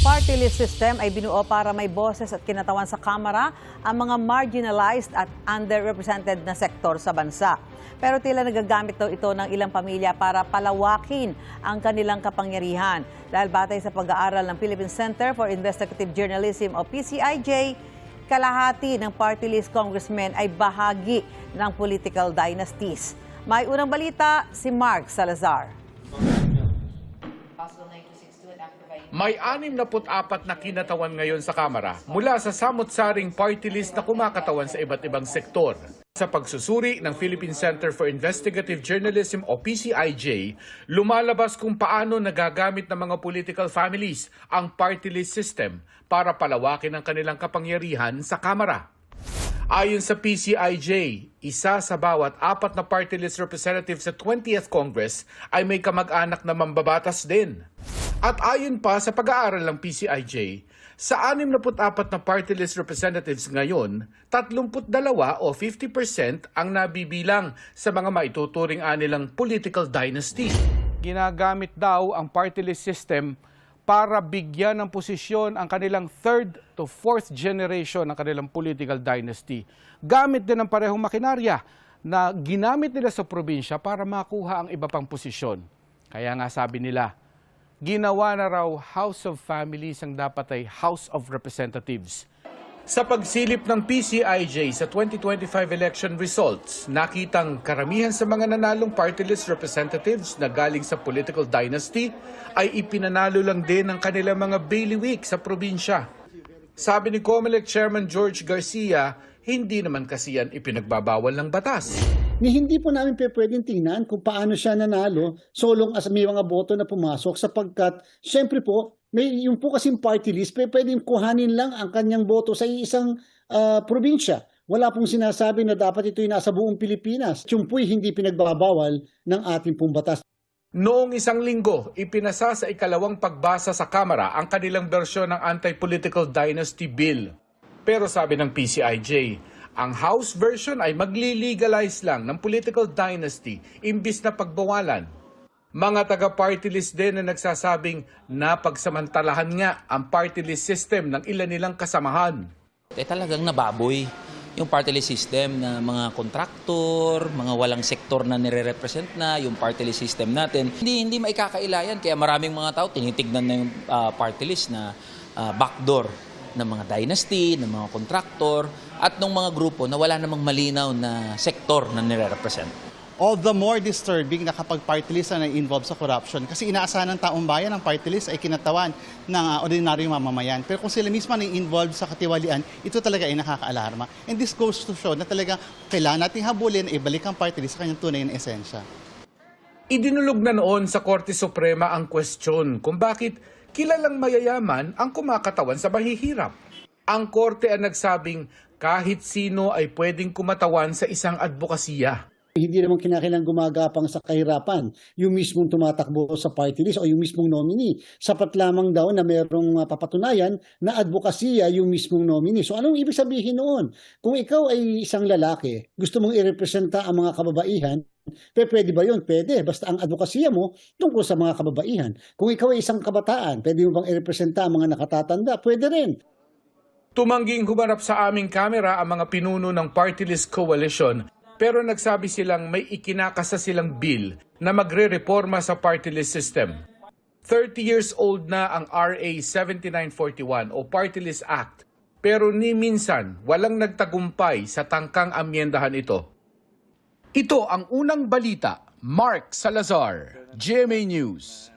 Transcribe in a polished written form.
party list system ay binuo para may boses at kinatawan sa Kamara ang mga marginalized at underrepresented na sektor sa bansa. Pero tila nagagamit daw ito ng ilang pamilya para palawakin ang kanilang kapangyarihan. Dahil batay sa pag-aaral ng Philippine Center for Investigative Journalism o PCIJ, kalahati ng party list congressmen ay bahagi ng political dynasties. May unang balita si Mark Salazar. May 64 na kinatawan ngayon sa Kamara mula sa samot-saring party list na kumakatawan sa iba't ibang sektor. Sa pagsusuri ng Philippine Center for Investigative Journalism o PCIJ, lumalabas kung paano nagagamit ng mga political families ang party list system para palawakin ang kanilang kapangyarihan sa Kamara. Ayon sa PCIJ, isa sa bawat 4 na party list representative sa 20th Congress ay may kamag-anak na mambabatas din. At ayon pa sa pag-aaral ng PCIJ, sa 64 na party list representatives ngayon, 32 o 50% ang nabibilang sa mga maituturing anilang political dynasty. Ginagamit daw ang party list system para bigyan ng posisyon ang kanilang 3rd to 4th generation ng kanilang political dynasty. Gamit din ang parehong makinarya na ginamit nila sa probinsya para makuha ang iba pang posisyon. Kaya nga sabi nila, ginawa na raw House of Families ang dapat ay House of Representatives. Sa pagsilip ng PCIJ sa 2025 election results, nakitang karamihan sa mga nanalong party list representatives na galing sa political dynasty ay ipinanalo lang din ng kanilang mga bailiwick sa probinsya. Sabi ni COMELEC Chairman George Garcia, hindi naman kasi yan ipinagbabawal ng batas. Hindi po namin pwedeng tingnan kung paano siya nanalo so long as may mga boto na pumasok sapagkat siyempre po, yung po kasing party list, pwedeng kuhanin lang ang kanyang boto sa isang probinsya. Wala pong sinasabi na dapat ito'y nasa buong Pilipinas. Yung po'y hindi pinagbabawal ng ating pong batas. Noong isang linggo, ipinasa sa ikalawang pagbasa sa Kamara ang kanilang bersyon ng Anti-Political Dynasty Bill. Pero sabi ng PCIJ, ang House version ay magli-legalize lang ng political dynasty imbis na pagbawalan. Mga taga-party list din na nagsasabing napagsamantalahan nga ang party list system ng ilan nilang kasamahan. Talagang nababoy yung party list system na mga kontraktor, mga walang sektor na nire-represent na, yung party list system natin. Hindi maikakailayan kaya maraming mga tao tinitignan na yung party list na backdoor ng mga dynasty, ng mga kontraktor, at ng mga grupo na wala namang malinaw na sektor na nire-represent. All the more disturbing na kapag party list na involved sa corruption kasi inaasahan ng taong bayan ang party list ay kinatawan ng ordinaryong mamamayan. Pero kung sila mismo na involved sa katiwalian, ito talaga ay nakaka-alarma. And this goes to show na talaga kailangan nating habulin ay ibalik ang party list sa kanyang tunay na esensya. Idinulog na noon sa Korte Suprema ang kwestiyon kung bakit kilalang mayayaman ang kumakatawan sa mahihirap. Ang korte ang nagsabing kahit sino ay pwedeng kumatawan sa isang advokasya. Hindi naman kinakailangan gumagapang sa kahirapan yung mismong tumatakbo sa party list o yung mismong nominee. Sapat lamang daw na mayroong papatunayan na advokasya yung mismong nominee. So anong ibig sabihin noon? Kung ikaw ay isang lalaki, gusto mong irepresenta ang mga kababaihan, pwede ba yun? Pwede. Basta ang advokasya mo tungkol sa mga kababaihan. Kung ikaw ay isang kabataan, pwede mo bang irepresenta ang mga nakatatanda? Pwede rin. Tumangging humarap sa aming kamera ang mga pinuno ng Party List Coalition pero nagsabi silang may ikinakasa silang bill na magre-reforma sa party list system. 30 years old na ang RA 7941 o Party List Act pero ni minsan walang nagtagumpay sa tangkang amyendahan ito. Ito ang unang balita. Mark Salazar, GMA News.